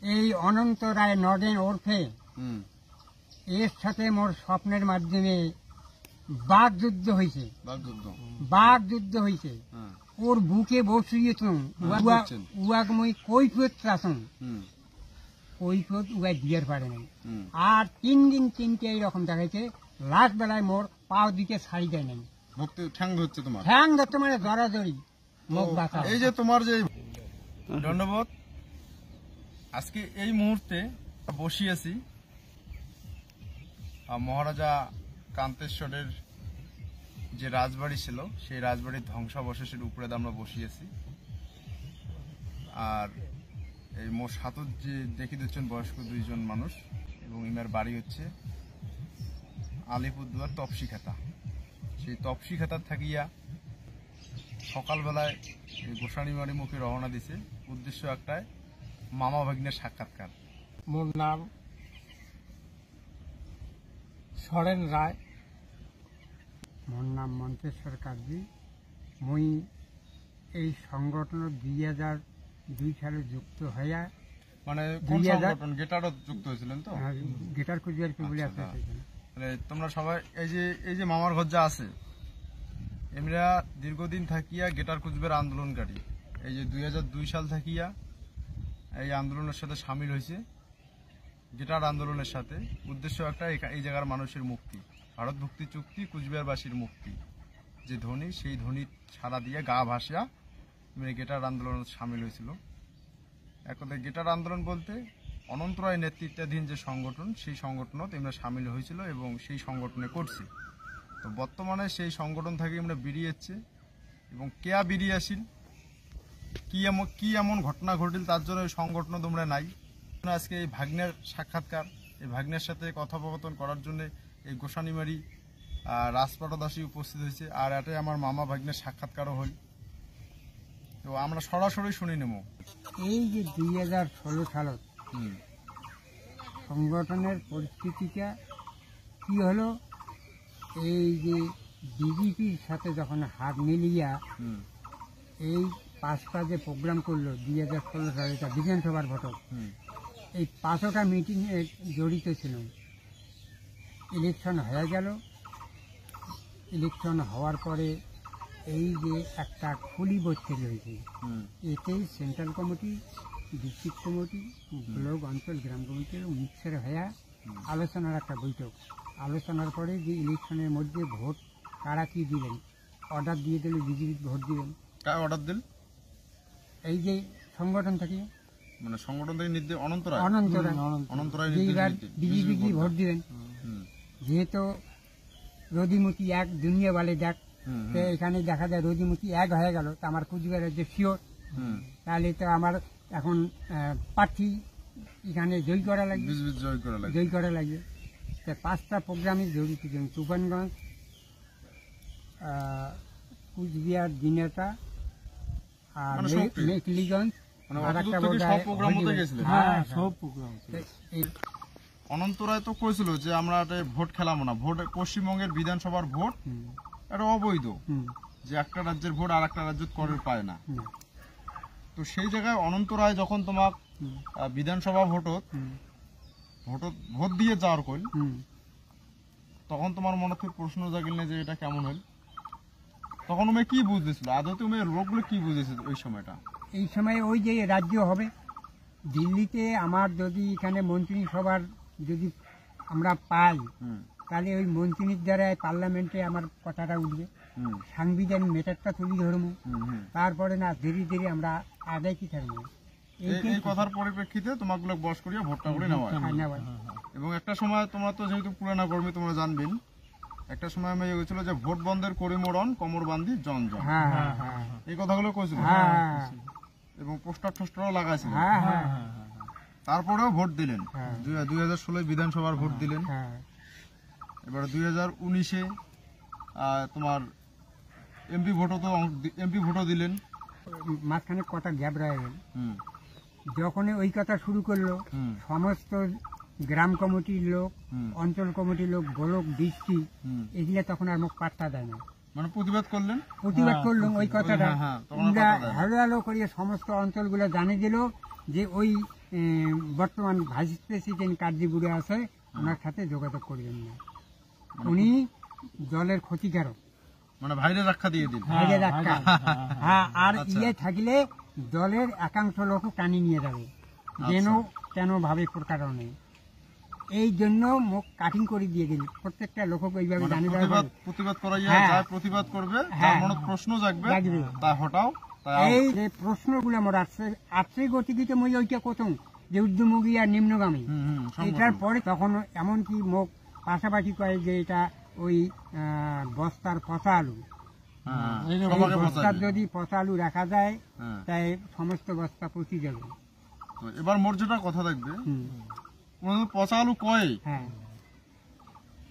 এই অনন্ত রায় নরেন ওরফে এর সাথে মোর স্বপ্নের মাধ্যমে বাগযুদ্ধ হয়েছে। ওর বুকে বসিয়েছুন উয়াক মই কৈফিয়ত চাচুন, কৈফিয়ত উয়াই দিয়ার পারে নাই। আর 3 দিন 3টে এইরকম দেখাইছে। লাস্ট বেলায় মোর পাও দিকে ছাড়ি দেয় নাই। ঠ্যাং ধরছে তোমার? ঠ্যাং ধরতে মানে জড়াজড়ি মুখ বাঁচা। এই যে তোমার যে দণ্ডবোধ, আজকে এই মুহূর্তে বসিয়েছি মহারাজা কান্তেশ্বরের যে রাজবাড়ি ছিল সেই রাজবাড়ির ধ্বংসাবশেষের উপরে আমরা বসিয়েছি। আর এই মোর সাথে যে দেখি দিচ্ছেন বয়স্ক 2 জন মানুষ, এবং ইনার বাড়ি হচ্ছে আলিপুরদুয়ার তপসিখাতা। সেই তপসিখাতার থাকিয়া সকালবেলায় গোসানিমারি মুখে রওনা দিছে। উদ্দেশ্য একটাই, মামা ভাগ্নের সাক্ষাৎকার। মোর নাম সরেন রায়। মোর নাম মন্তেশ্বর কার্জি। মুই এই সংগঠন 2002 সালে যুক্ত হইয়া, মানে কোন সংগঠন? গেটারও যুক্ত হয়েছিলেন তো? গেটার কুচবিহার পিপুলি আছে। মানে তোমরা সবাই এই যে মামার ঘর যা আছে, এমরা দীর্ঘদিন থাকিয়া গেটার কুচবিহার আন্দোলনকারী। এই যে 2002 সাল থাকিয়া এই আন্দোলনের সাথে সামিল হয়েছে, গেটার আন্দোলনের সাথে। উদ্দেশ্য একটা, এই জায়গার মানুষের মুক্তি, ভারত মুক্তি চুক্তি, কুচবিহারবাসীর মুক্তি। যে ধ্বনি, সেই ধ্বনি সারা দিয়ে গা ভাসিয়া গেটার আন্দোলনে সামিল হয়েছিল। এক কথায় গেটার আন্দোলন বলতে অনন্ত রায় নেতৃত্বাধীন যে সংগঠন, সেই সংগঠনত আমরা সামিল হয়েছিল এবং সেই সংগঠনে করছি। তো বর্তমানে সেই সংগঠন থেকে আমরা বেরিয়ে যাচ্ছে, এবং কেয়া বেরিয়ে আসিল, কি এমন ঘটনা ঘটিল তার জন্য এই সংগঠন তোমরা নাই। আজকে এই ভাগ্নের সাক্ষাৎকার, এই ভাগ্নের সাথে কথোপকথন করার জন্য এই গোসানিমারি রাজপাটদাসী উপস্থিত হয়েছে। আর এটাই আমার মামা ভাগ্নের সাক্ষাৎকারও হল। তো আমরা সরাসরি শুনে নেব। এই যে 2016 সালত সংগঠনের পরিস্থিতিটা কি হলো, এই যে বিজেপির সাথে যখন হাত মিলিয়া এই 5টা যে প্রোগ্রাম করলো 2016 সালে, এটা বিধানসভার ভোটক, এই 5টা মিটিংয়ে জড়িত ছিল। ইলেকশন হয়ে গেল। ইলেকশন হওয়ার পরে এই যে একটা খুলি বৈঠক হয়েছে, এতেই central committee, district committee, block, অঞ্চল, গ্রাম কমিটির মিক্সার হয়ে আলোচনার একটা বৈঠক। আলোচনার পরে যে ইলেকশনের মধ্যে ভোট কারা কি দিলেন, অর্ডার দিয়ে দিলে বিজেপি ভোট দিবেন। কার অর্ডার দিল? এই যে সংগঠন থেকে, মানে সংগঠন থেকে নির্দেশ অনন্ত রায় বিজেপি কি ভোট দিবেন। যেহেতু রদিমতি এক, দুনিয়া বলে দেখ, এখানে দেখা যায় রদিমতি এক হয়ে গেল, তো আমার কুচবিহারের যে শিওর, তাহলে তো আমার এখন প্রার্থী এখানে জয় করা লাগবে। 5টা প্রোগ্রামে জড়িত, তুফানগঞ্জ, কুচবিহার, দিনেটা, আর মেকলিগঞ্জ। অনন্ত রায় তো কইছিল যে আমরা ভোট খেলাবো না, ভোট পশ্চিমবঙ্গের বিধানসভার ভোট এটা অবৈধ, যে একটা রাজ্যের ভোট আর একটা রাজ্য করে পায় না। তো সেই জায়গায় অনন্ত রায় যখন তোমার বিধানসভা ভোট দিয়ে যাওয়ার কইল, তখন তোমার মনে থেকে প্রশ্ন জাগিল না যে এটা কেমন হইল? তখন তুমি কি বুঝতেছিল, আদৌ তুমি লোকগুলো কি বুঝেছিল ওই সময়টা? এই সময় ওই যে রাজ্য হবে দিল্লিতে, আমার যদি এখানে মন্ত্রিসভার যদি আমরা পাই, তাহলে ওই মন্ত্রীর দ্বারা পার্লামেন্টে আমার কথাটা উঠবে, সাংবিধানিক মেটারটা তুলি ধরবো। তারপরে না ধীরে ধীরে আমরা আদায় কি থাকবো। এই কথার পরিপ্রেক্ষিতে তোমাগুলো বস করিয়া ভোটটা করে নেওয়া। এবং একটা সময় তোমরা তো যেহেতু পুরানা কর্মী, তোমরা জানবেন, একটা সময় আমি হয়েছিল যে ভোট বন্ধের করিমোড়ন, কোমর বান্ধি জন জন, এই কথাগুলো কইছিল, এবং পোস্টার টোস্টারও লাগাইছিল। তারপরেও ভোট দিলেন, 2016 বিধানসভার ভোট দিলেন। এবার 2019-এ তোমার এমপি ভোটও দিলেন। মাঝখানে কটা গ্যাপ রয়ে গেল। যখনই ওই কথা শুরু করলো, সমস্ত গ্রাম কমিটির লোক, অঞ্চল কমিটির লোক, ব্লক, ডিস্ট্রিক্ট, এগুলা তখন আর মুখ পাত্তা দেয় না। মানে প্রতিবাদ করলাম ওই কথাটা। হ্যালো হ্যালো করিয়ে সমস্ত অঞ্চলগুলো জানিয়ে দিল যে ওই বর্তমান ভাইস প্রেসিডেন্ট কার্যগুলো আছে ওনার সাথে যোগাযোগ করবেন না, উনি দলের ক্ষতিকারক, মানে ভাইরে রক্ষা দিয়ে দিন। বাইরে রাখা। হ্যাঁ, আর আচ্ছা। ইয়ে থাকলে দলের একাংশ লোক টানি নিয়ে যাবে, যেন কেন ভাবে প্রকারণে। এই জন্য মুখ কাটিং করে দিয়ে গেল, প্রত্যেকটা লোক এইভাবে মানে জানিয়ে প্রতিবাদ দেওয়া প্রতিবাদ করাইয়া হ্যাঁ। যায়, প্রতিবাদ করবে, হ্যাঁ। তার মনে প্রশ্ন জাগবে, জাগবে। তা হটাও, তাই এই যে প্রশ্নগুলো আমার আর্থিক গতিবিতে মই ওইটা প্রথম যে ঊর্ধ্বমুখী আর নিম্নগামী, এটার পরে তখন এমনকি মুখ পাশাপাশি করে যে এটা ওই বস্তার পচা আলু, এই বস্তার যদি পচা আলু রাখা যায় তাই সমস্ত বস্তা পচি যাবে। এবার মোর যেটা কথা থাকবে, হুম, পচা আলু কয় হ্যাঁ,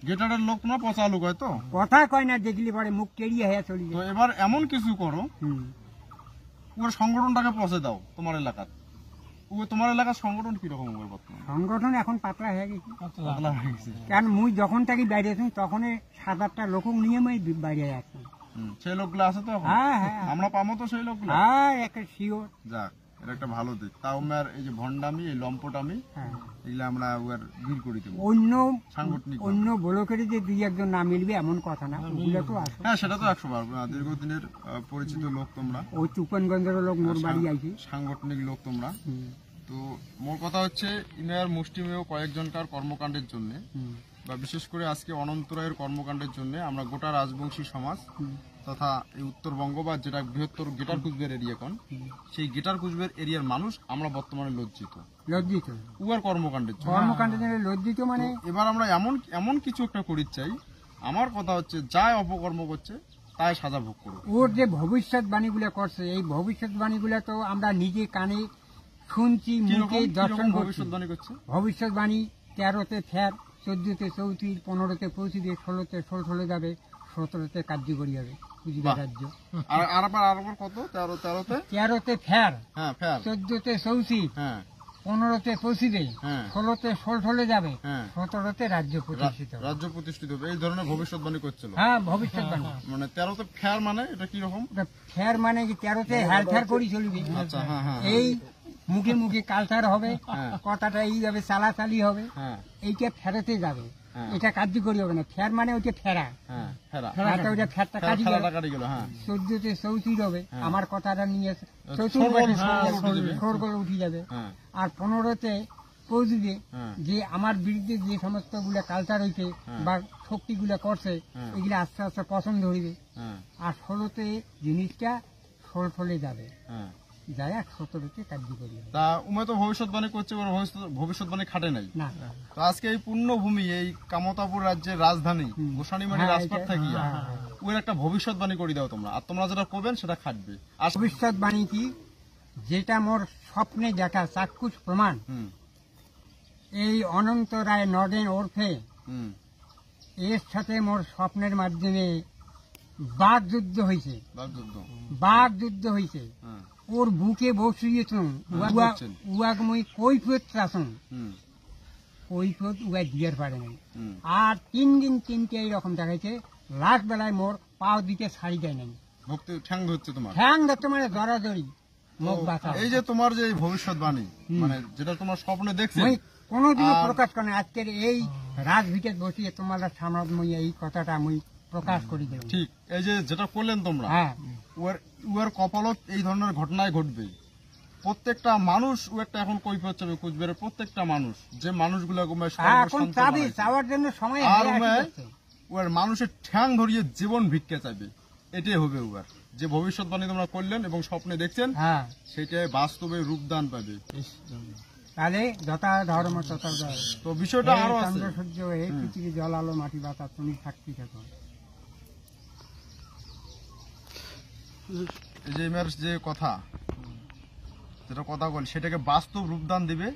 গেটারের লোক না পচা আলু কয়, তো কথা কয় না, দেখলি পরে মুখ কেড়িয়ে হয়ে চলে তো যায়। এবার এমন কিছু করো, হুম, ওর সংগঠনটাকে পচে দাও তোমার এলাকার। তোমার এলাকার সংগঠন কিরকম হবে বর্তমানে? সংগঠন এখন পাতলা হয়ে গেছে, পাতলা হয়ে গেছে। কারণ মুই যখন থেকে বাইরে আছি তখন 7-8টা লোক নিয়ে মই বাইরে আসছি। সেই লোকগুলো আছে তো এখন? হ্যাঁ, হ্যাঁ, আমরা পাবো তো সেই লোকগুলো? হ্যাঁ, একটা শিওর। যাক, এটা একটা ভালো দিক। তাও আমার এই যে ভণ্ডামি, এই লম্পটামি, হ্যাঁ, এগুলো আমরা ওর দূর করে দেবো অন্য সাংগঠনিক। অন্য ব্লকের যে 2-1 না মিলবে এমন কথা না, ওগুলো তো আসে। হ্যাঁ, সেটা তো 100 বার। দীর্ঘদিনের পরিচিত লোক তোমরা, ওই চুপনগঞ্জের লোক মোর বাড়ি আইছে। সাংগঠনিক লোক তোমরা। হুম, তো মোর কথা হচ্ছে, ইনার মুষ্টিমেয় কয়েকজনকার কর্মকাণ্ডের জন্য, হুম, বা বিশেষ করে আজকে অনন্ত রায়ের কর্মকাণ্ডের জন্য আমরা গোটা রাজবংশী সমাজ হুম, তথা এই উত্তরবঙ্গ বা যেটা বৃহত্তর গেটার কুচবিহার এরিয়া কোন, সেই গেটার কুচবিহার এরিয়ার মানুষ আমরা বর্তমানে লজ্জিত লজ্জিত। উয়ার কর্মকাণ্ডের জন্য। কর্মকাণ্ডের জন্য লজ্জিত মানে এবার আমরা এমন এমন কিছু একটা করি চাই, আমার কথা হচ্ছে যাই অপকর্ম করছে তাই সাজা ভোগ করবে। ওর যে ভবিষ্যৎবাণীগুলো করছে, এই ভবিষ্যৎবাণীগুলো তো আমরা নিজে কানে শুনছি, মুখে দর্শন করছি। ভবিষ্যৎবাণী করছে? ভবিষ্যৎবাণী 13তে ফের, 14তে 34, 15তে পৌঁছিবে, 16তে ষোল যাবে, 17তে কার্যকরী হবে কুচবিহার রাজ্য। আরেকবার কত? 13তে 13তে ফের, হ্যাঁ ফের, 14তে 34, হ্যাঁ 15তে পৌঁছিবে, হ্যাঁ 16তে ষোল যাবে, হ্যাঁ 17তে রাজ্য প্রতিষ্ঠিত হবে। রাজ্য প্রতিষ্ঠিত হবে, এই ধরনের ভবিষ্যৎবাণী করছিল। হ্যাঁ, ভবিষ্যৎবাণী। মানে 13তে ফের মানে এটা কি রকম? ওটা ফের মানে কি 13তে হেলথের করি চলবে। আচ্ছা, হ্যাঁ হ্যাঁ এই মুখে মুখে কালচার হবে, হ্যাঁ। কথাটা এইভাবে চালাচালি হবে, হ্যাঁ এইটা ফেরতে যাবে, হ্যাঁ। এটা কার্যকরী হবে না। ফের মানে ওইটা ফেরা, হ্যাঁ ফেরা, ফেরাটা ওইটা ফেরটা কাটি গেল। ফেরাটা কাটি গেল। হ্যাঁ 14তে 34 হবে, হ্যাঁ। আমার কথাটা নিয়ে সরগোল উঠে যাবে। সরগোল উঠে যাবে। হ্যাঁ আর 15তে পৌঁছবে হ্যাঁ যে আমার বিরুদ্ধে যে সমস্ত গুলা কালচার হইছে হ্যাঁ। বা শক্তিগুলা করছে, হ্যাঁ। এগুলা আস্তে আস্তে পছন্দ ধরিবে। হ্যাঁ আর 16তে জিনিসটা সলসলে যাবে, হ্যাঁ। যায় 17তে কার্যকরী হবে। তা উমে তো ভবিষ্যৎবাণী করছে, ওর ভবিষ্যৎবাণী খাটে নাই। না, তো আজকে এই পুণ্যভূমি, এই কামতাপুর রাজ্যের রাজধানী হুম। গোসানিমারি হ্যাঁ, রাজপথ এটা- থাকিয়া হ্যাঁ, হ্যাঁ। ওর একটা ভবিষ্যৎবাণী করে দাও তোমরা, আর তোমরা যেটা করবেন সেটা খাটবে। আর ভবিষ্যৎবাণী কি, যেটা মোর স্বপ্নে দেখা চাক্ষুষ প্রমাণ, হুম এই অনন্ত রায় নডেন ওরফে হুম এর সাথে মোর স্বপ্নের মাধ্যমে বাঘ যুদ্ধ হয়েছে, বাগযুদ্ধ। বাঘ যুদ্ধ হয়েছে। হ্যাঁ ওর বুকে বসিয়েছুন, বলছেন। উয়াগ মই কৈফিয়ত চাচুন, হুম কৈফিয়ত উয়া দিয়ার পারে নাই। হুম। আর 3 দিন 3টে এইরকম দেখাইছে, লাস্ট বেলায় মোর পাও দিকে শাড়ি দেয় নাই, ভক্তি ঠ্যাং হচ্ছে তোমার। ঠ্যাং ধরতে মানে জড়াজড়ি, মুখ তো বাঁচা। এই যে তোমার যে এই ভবিষ্যৎবাণী, হুম। মানে যেটা তোমার স্বপ্নে দেখছো, মই কোনোদিনও আর- প্রকাশ করে না, আজকের এই রাজভিটের বসিয়ে তোমার সামনে মই এই কথাটা আমি প্রকাশ করে দেব। ঠিক এই যে যেটা করলেন তোমরা, হ্যাঁ, উয়ার কপালত এই ধরনের ঘটনায় ঘটবে। প্রত্যেকটা মানুষ ও একটা এখন কৈফিয়ত চাবে, কুচবিহারের প্রত্যেকটা মানুষ, যে মানুষগুলো এখন চাবি চাওয়ার জন্য সময় আর হয়ে উমে আসছে। ওর মানুষের ঠ্যাং ধরিয়ে জীবন ভিক্ষা চাইবে, এটাই হবে উয়ার। যে ভবিষ্যৎবাণী তোমরা করলেন এবং স্বপ্নে দেখছেন, হ্যাঁ, সেটাই বাস্তবে রূপদান পাবে। তাহলে যথা ধর্ম তথা জয়। তো বিষয়টা হে আরো আছে। চন্দ্র সূর্য, হে হুম। পৃথিবী জল আলো মাটি বাতাস, তুমি সাক্ষী থাকো। এই যে এমের যে কথা, যেটা কথা বল, সেটাকে বাস্তব রূপদান দিবে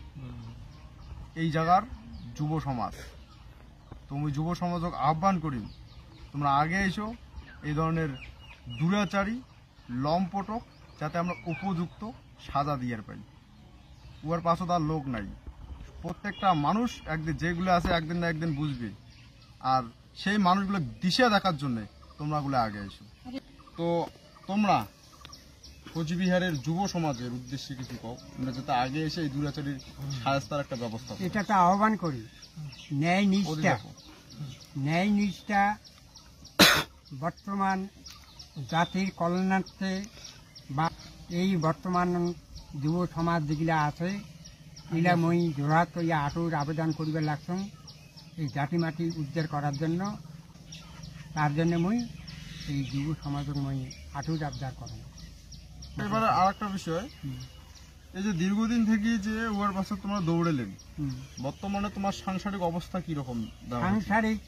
এই জায়গার যুব সমাজ। তুমি যুব সমাজক আহ্বান করি, তোমরা আগে এসো, এই ধরনের দুরাচারী লম্পটক যাতে আমরা উপযুক্ত সাজা দিয়ে পাই। উয়ার পাশে তার লোক নাই। প্রত্যেকটা মানুষ একদিন, যেগুলো আছে একদিন না একদিন বুঝবে, আর সেই মানুষগুলো দিশা দেখার জন্য তোমরা গুলো আগে এসো। তো তোমরা কোচবিহারের যুব সমাজের উদ্দেশ্যে কিছু কও, আমরা যাতে আগে এসে এই দুরাচারীর সাহায্যতার একটা ব্যবস্থা করি। এটাকে আহ্বান করি, ন্যায় নিষ্ঠা বর্তমান জাতির কল্যাণার্থে বা এই বর্তমান যুব সমাজ যেগুলা আছে এগুলা মই জোড়হাত করিয়া আটুর আবেদন করিবার লাগছম এই জাতি মাটি উদ্ধার করার জন্য। তার জন্য মই এই যুব সমাজের মই আটুর আবদার করব। এবারে আর একটা বিষয়, এই যে দীর্ঘদিন থেকে যে উয়ার পাশে তোমরা দৌড়েলেন, বর্তমানে তোমার সাংসারিক অবস্থা কিরকম? সাংসারিক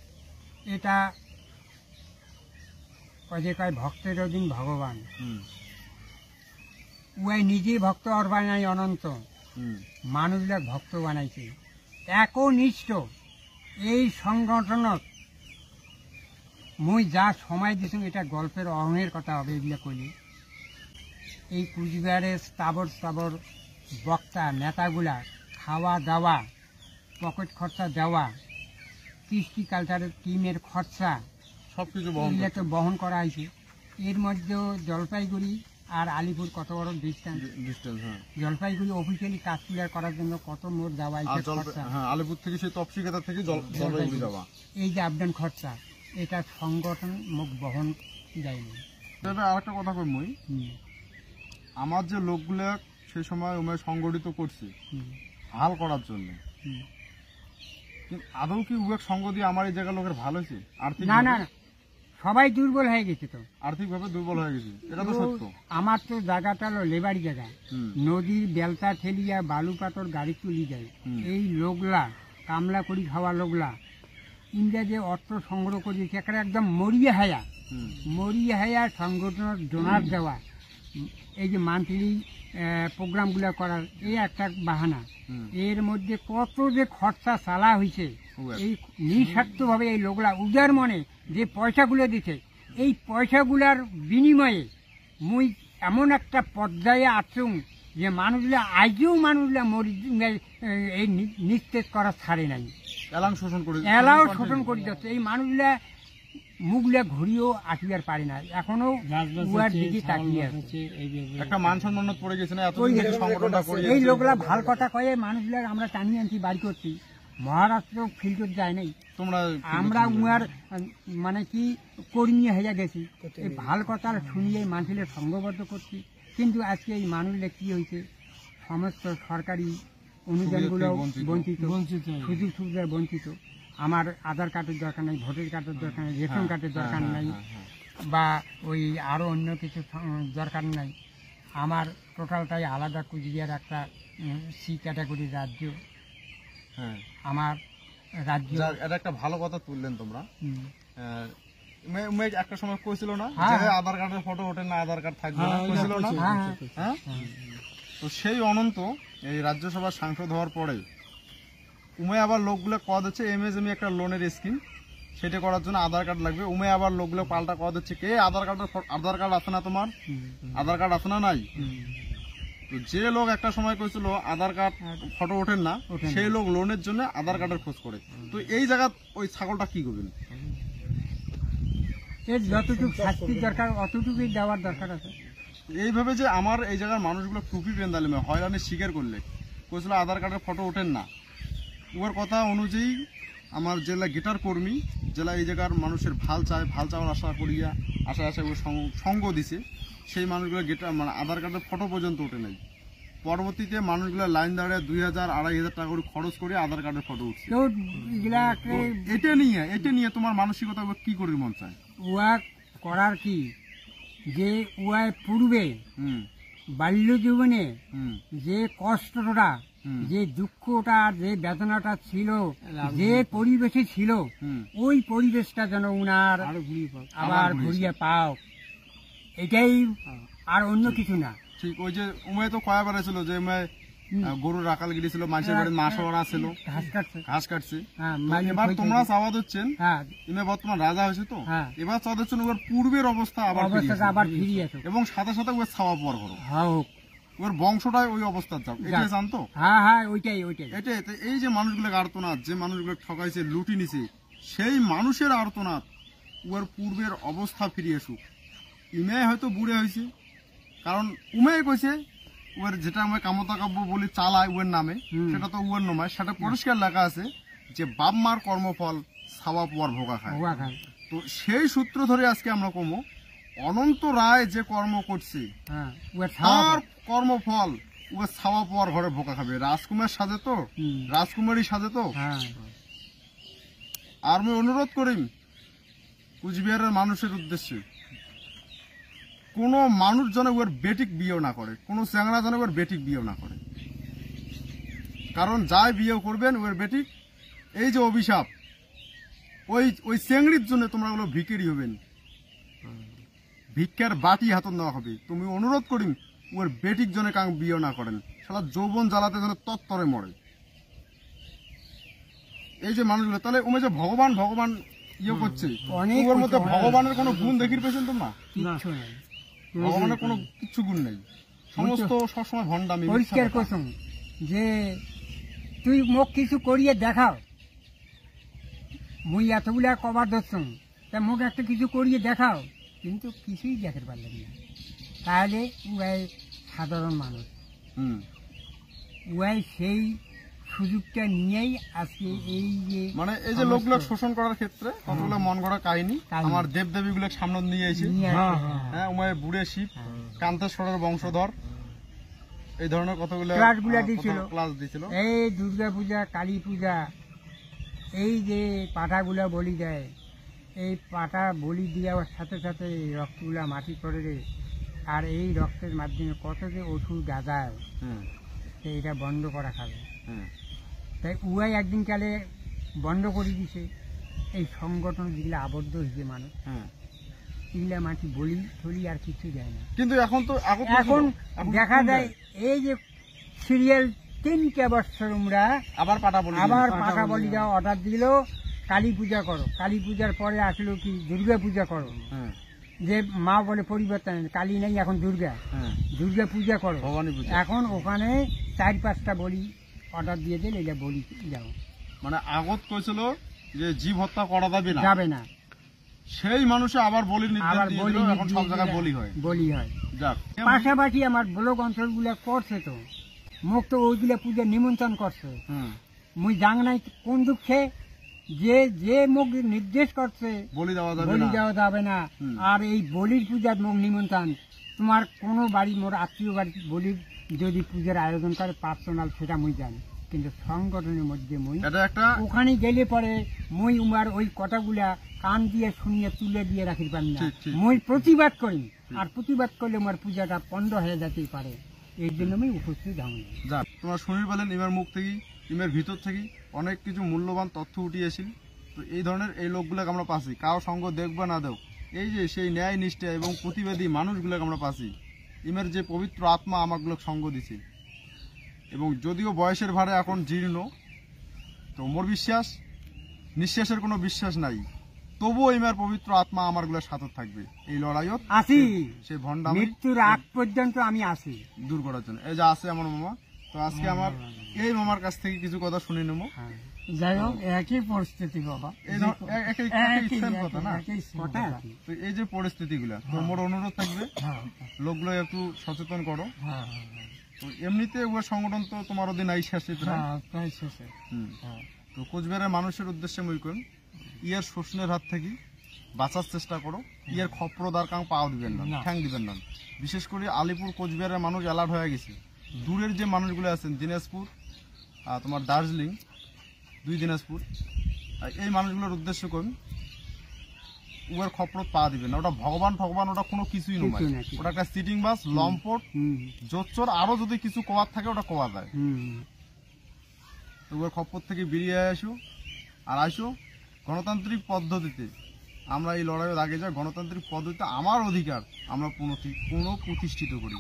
এটা যে কয় ভক্তের দিন ভগবান, উয়াই নিজেই ভক্ত আর বানাই অনন্ত, মানুষরা ভক্ত বানাইছে একনিষ্ঠ। এই সংগঠনত মুই যা সময় দিছি এটা গল্পের অহংের কথা হবে। এগুলা কইলে এই কুচবিহারের স্থাবর বক্তা নেতাগুলা খাওয়া দাওয়া, পকেট খরচা দেওয়া, কৃষ্টি কালচারের টিমের খরচা সবকিছু এগুলা তো বহন করা হয়েছে। এর মধ্যেও জলপাইগুড়ি আর আলিপুর কত বড় ডিস্টেন্স, জলপাইগুড়ি অফিসিয়ালি কাজ ক্লিয়ার করার জন্য কত মোট দেওয়া খরচা, আলিপুর থেকে সেই তপসিকাতা থেকে জলপাইগুড়ি যাওয়া, এই যে আপডাউন খরচা এটা সংগঠন মুখ বহন যায়নি। আর একটা কথা কই, মই আমার যে লোকগুলা সেই সময় সংগঠিত করছে হাল করার জন্য, কিন্তু আদৌ কি উয়েক সঙ্গ দিয়ে আমার এই জায়গার লোকের ভালো হয়েছে? আর্থিক না না, সবাই দুর্বল হয়ে গেছে, তো আর্থিকভাবে দুর্বল হয়ে গেছে, এটা তো সত্য। আমার তো জায়গাটা হলো লেবারি জায়গা, নদীর বেলতা ঠেলিয়া বালু পাথর গাড়ি তুলি যায়। এই লোকলা কামলা করি খাওয়া লোকলা ইন্ডিয়া যে অর্থ সংগ্রহ করেছে সেখানে একদম মরিয়া হায়া সংগঠনের ডোনার দেওয়া, এই যে মান্থলি প্রোগ্রামগুলো করার এই একটা বাহানা। এর মধ্যে কত যে খরচা চালা হয়েছে, এই নিঃস্বার্থভাবে এই লোকরা উদার মনে যে পয়সাগুলো দিছে, এই পয়সাগুলার বিনিময়ে মুই এমন একটা পর্যায়ে আছুম যে মানুষগুলা আজও মানুষগুলা এই নিস্তেজ করা ছাড়ে নাই, এলাও শোষণ করে যাচ্ছে। এই মানুষগুলা মুখগুলা ঘুরিয়েও আসিবার পারে না, এখনো উয়ার দিকে তাকিয়ে আছে। একটা মান সম্মান পড়ে গেছে না, এই লোকরা ভাল কথা কয়ে মানুষগুলা আমরা টানিয়ে আনছি বাড়ি করছি। মহারাষ্ট্র ফিল্ড যায় নাই, আমরা উয়ার মানে কি কর্মী হয়ে গেছি, এই ভাল কথা শুনিয়ে মানুষের সঙ্গবদ্ধ করছি। কিন্তু আজকে এই মানুষরা কি হয়েছে, সমস্ত সরকারি অনুদানগুলো বঞ্চিত, সুযোগ সুবিধা বঞ্চিত। আমার আধার কার্ডের দরকার নাই, ভোটার কার্ডের দরকার নাই, রেশন কার্ডের দরকার নাই, বা ওই আরও অন্য কিছু দরকার নাই। আমার টোটালটাই আলাদা কুচবিহার একটা সি ক্যাটাগরির রাজ্য, আমার রাজ্য। এটা একটা ভালো কথা তুললেন তোমরা। একটা সময় কইছিল না আধার কার্ডের ফটো ওঠে না, আধার কার্ড থাকবে না, কইছিল না? হ্যাঁ, তো সেই অনন্ত এই রাজ্যসভার সাংসদ হওয়ার পরে উমে আবার লোকগুলো কদ হচ্ছে এমএসএমই একটা লোনের স্কিম, সেটা করার জন্য আধার কার্ড লাগবে। উমে আবার লোকগুলো পাল্টা কদ হচ্ছে কে আধার কার্ড আছে না তোমার, আধার কার্ড আছে না নাই? তো যে লোক একটা সময় কইছিল আধার কার্ড ফটো ওঠেন না, সেই লোক লোনের জন্য আধার কার্ডের খোঁজ করে। তো এই জায়গা ওই ছাগলটা কি করবেন? এর যতটুকু শাস্তির দরকার অতটুকুই দেওয়ার দরকার আছে। এইভাবে যে আমার এই জায়গার মানুষগুলো টুপি পেন্দালে হয়রানি স্বীকার করলে কইছিল আধার কার্ডের ফটো ওঠেন না, ওর কথা অনুযায়ী আমার জেলা গিটার কর্মী জেলা এই জায়গার মানুষের ভাল চাওয়ার আশা করিয়া আশা সঙ্গ দিছে, সেই মানুষগুলো গিটার মানে আধার কার্ডের ফটো পর্যন্ত ওঠে নাই। পরবর্তীতে মানুষগুলো লাইন দাঁড়িয়ে 2000-2500 টাকা করে খরচ করে আধার কার্ডের ফটো উঠছে। এটা নিয়ে তোমার মানসিকতা কি করে মন চায়? উয়া করার কি যে উয়ায় পূর্বে বাল্য জীবনে যে কষ্টটা, যে দুঃখটা, যে বেদনাটা ছিল, যে পরিবেশে ছিল, ওই পরিবেশটা যেন উনার আবার ঘুরিয়ে পাও, এটাই, আর অন্য কিছু না। ঠিক ওই যে উমে তো কয়া বেড়াইছিল যে গরু রাখাল গিয়েছিল, মানুষের বাড়ি মাছ ওরা ছিল, ঘাস কাটছে। এবার তোমরা চাওয়া দিচ্ছেন ইমে বর্তমান রাজা হয়েছে, তো এবার চাওয়া দিচ্ছেন ওর পূর্বের অবস্থা আবার ফিরিয়ে আসো, এবং সাথে সাথে ওর ছাওয়া পর করো, ওর বংশটাই ওই অবস্থা যাও, এটাই জানতো। ওইটাই এই যে মানুষগুলো আর্তনাদ, যে মানুষগুলো ঠকাইছে, লুটি নিছে, সেই মানুষের আর্তনাদ ওর পূর্বের অবস্থা ফিরিয়ে আসুক। ইমে হয়তো বুড়ে হয়েছে, কারণ উমেই কইছে ওর যেটা আমরা কামতা কাব্য বলি চালায় ওর নামে, সেটা তো ওর নয়, সেটা পরিষ্কার লেখা আছে যে বাপ মার কর্মফল ছাওয়া পোয়ার ভোগা খায়। তো সেই সূত্র ধরে আজকে আমরা কমো অনন্ত রায় যে কর্ম করছে তার কর্মফল ও ছাওয়া পোয়ার ঘরে ভোগা খাবে। রাজকুমার সাজে তো, রাজকুমারী সাজে তো। আর আমি অনুরোধ করি কুচবিহারের মানুষের উদ্দেশ্যে, কোনো মানুষ যেন ওর বেটিক বিয়ে না করে, কোনো চ্যাংড়া যেন ওর বেটিক বিয়ে না করে। কারণ যাই বিয়ে করবেন ওর বেটিক, এই যে অভিশাপ, ওই চেংড়ির জন্য তোমরা ওগুলো ভিকেরি হবেন, ভিক্ষার বাটি হাতত নেওয়া হবে। তুমি অনুরোধ করি ওর বেটিক জন্য কাং বিয়ে না করেন, সারা যৌবন জ্বালাতে যেন তত্তরে মরে এই যে মানুষগুলো। তাহলে ওমে যে ভগবান ভগবান ইয়ে করছে, ওর মধ্যে ভগবানের কোনো গুণ দেখির পেয়েছেন তোমরা? ভগবানের কোনো কিচ্ছু গুণ নেই, সমস্ত সবসময় ভণ্ডামি। পরিষ্কার কসম যে তুই মোক কিছু করিয়ে দেখাও, মুই এতগুলা কবার ধরছুন, তা মোক একটা কিছু করিয়ে দেখাও, কিন্তু কিছুই দেখাতে পারলেন না। তাহলে উয়াই সাধারণ মানুষ, উয়াই সেই সুযোগটা নিয়েই আজকে এই যে মানে এই যে লোকগুলো শোষণ করার ক্ষেত্রে কতগুলো মন গড়া কাহিনী আমার দেবদেবী গুলো সামনে নিয়ে এসে, হ্যাঁ উমায় বুড়ে শিব, কান্তেশ্বরের বংশধর, এই ধরনের কতগুলো ক্লাস দিছিল। এই দুর্গা পূজা, কালী পূজা, এই যে পাঠাগুলা বলি দেয়, এই পাঠা বলি দেওয়ার সাথে সাথে এই রক্তগুলা মাটি করে রে, আর এই রক্তের মাধ্যমে কত যে ওষুধ গাদায়, এটা বন্ধ করা খাবে। তাই উয়াই একদিন কালে বন্ধ করে দিছে। এই সংগঠন যেগুলো আবদ্ধ হয়েছে মানুষ, এগুলা মাটি বলি থলি আর কিছু দেয় না। কিন্তু এখন তো এখন দেখা যায় এই যে সিরিয়াল 3টা বছর আমরা আবার পাঠা বলি দেওয়া অর্ডার দিল, কালী পূজা করো, কালী পূজার পরে আসলো কি দুর্গা পূজা করো, যে মা বলে পরিবর্তন, কালী নেই এখন দুর্গা, দুর্গা পূজা করো। এখন ওখানে 4-5টা বলি অর্ডার দিয়ে দিলে এটা বলি যাও, মানে আগত কইছিল যে জীব হত্যা করা যাবে না, সেই মানুষে আবার বলি এখন সব জায়গায় বলি হয়। পাশাপাশি আমার ব্লক অঞ্চল গুলা করছে তো, মুখ তো ওইগুলা পূজা নিমন্ত্রণ করছে, মুই জাং নাই কোন দুঃখে যে মুখ নির্দেশ করছে বলি দেওয়া যাবে না। আর এই বলির পূজার মুখ নিমন্ত্রণ, তোমার কোনো বাড়ি মোর আত্মীয় বাড়ি বলির যদি পূজার আয়োজন করে পার্সোনাল, সেটা মুই জানি, কিন্তু সংগঠনের মধ্যে মুই ওখানে গেলে পরে মুই উমার ওই কথাগুলা কান দিয়ে শুনিয়ে তুলে দিয়ে রাখিতে পারি না। মুই প্রতিবাদ করি, আর প্রতিবাদ করলে আমার পূজাটা বন্ধ হয়ে যেতেই পারে, এই জন্য আমি উপস্থিত হব না। তোমরা শুনির বলেন ইমের মুখ থেকে, ইমের ভিতর থেকে অনেক কিছু মূল্যবান তথ্য উঠিয়েছিল। তো এই ধরনের এই লোকগুলোকে আমরা পাচ্ছি, কারো সঙ্গ দেখবে না দেও, এই যে সেই ন্যায় নিষ্ঠা এবং প্রতিবাদী মানুষগুলোকে আমরা পাচ্ছি। ইমের যে পবিত্র আত্মা আমাগুলো সঙ্গ দিছে, এবং যদিও বয়সের ভারে এখন জীর্ণ, তো মোর বিশ্বাস নিঃশ্বাসের কোনো বিশ্বাস নাই, তবুও ইমের পবিত্র আত্মা আমারগুলোর সাথে থাকবে এই লড়াইয়ত আছি, সেই ভণ্ডামি মৃত্যুর আগ পর্যন্ত আমি আছি দূর করার জন্য। এই যে আছে আমার মামা, তো আজকে আমার এই মামার কাছ থেকে কিছু কথা শুনে নেবো। যাই হোক, একই পরিস্থিতি বাবা, এই যে পরিস্থিতিগুলা, তোমার অনুরোধ থাকবে লোকগুলো একটু সচেতন করো। তো এমনিতে ওর সংগঠন তো তোমার দিন আই শেষে, তো কোচবিহারের মানুষের উদ্দেশ্যে মই কইম, ইয়ার শোষণের হাত থেকে বাঁচার চেষ্টা করো, ইয়ার খপ্রদার কাং পাও দিবেন না, ঠ্যাং দিবেন না। বিশেষ করে আলিপুর কোচবিহারের মানুষ অ্যালার্ট হয়ে গেছে। দূরের যে মানুষগুলো আছেন, দিনাজপুর, তোমার দার্জিলিং, 2 দিনাজপুর, এই মানুষগুলোর উদ্দেশ্য করুন, ওর খপ্রত পা দিবেন না। ওটা ভগবান ওটা কোনো কিছুই নয়, ওটা একটা সিটিং বাস, লম্পট, জোচ্চর, আরো যদি কিছু কোয়ার থাকে ওটা কোয়া যায়। ওর খপ্রত থেকে বেরিয়ে আসো, আর আসো গণতান্ত্রিক পদ্ধতিতে। আমরা এই লড়াইয়ের আগে যাই, গণতান্ত্রিক পদ্ধতিতে আমার অধিকার আমরা পুনঃপ্রতিষ্ঠিত করি।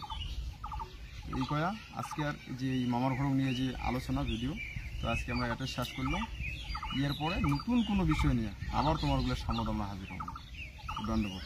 এই কয়া আজকে আর যে এই মামার ঘর নিয়ে যে আলোচনা ভিডিও, তো আজকে আমরা এটা শেষ করলাম। এরপরে নতুন কোনো বিষয় নিয়ে আবার তোমারগুলোর সামনে আমরা হাজির হব। ধন্যবাদ।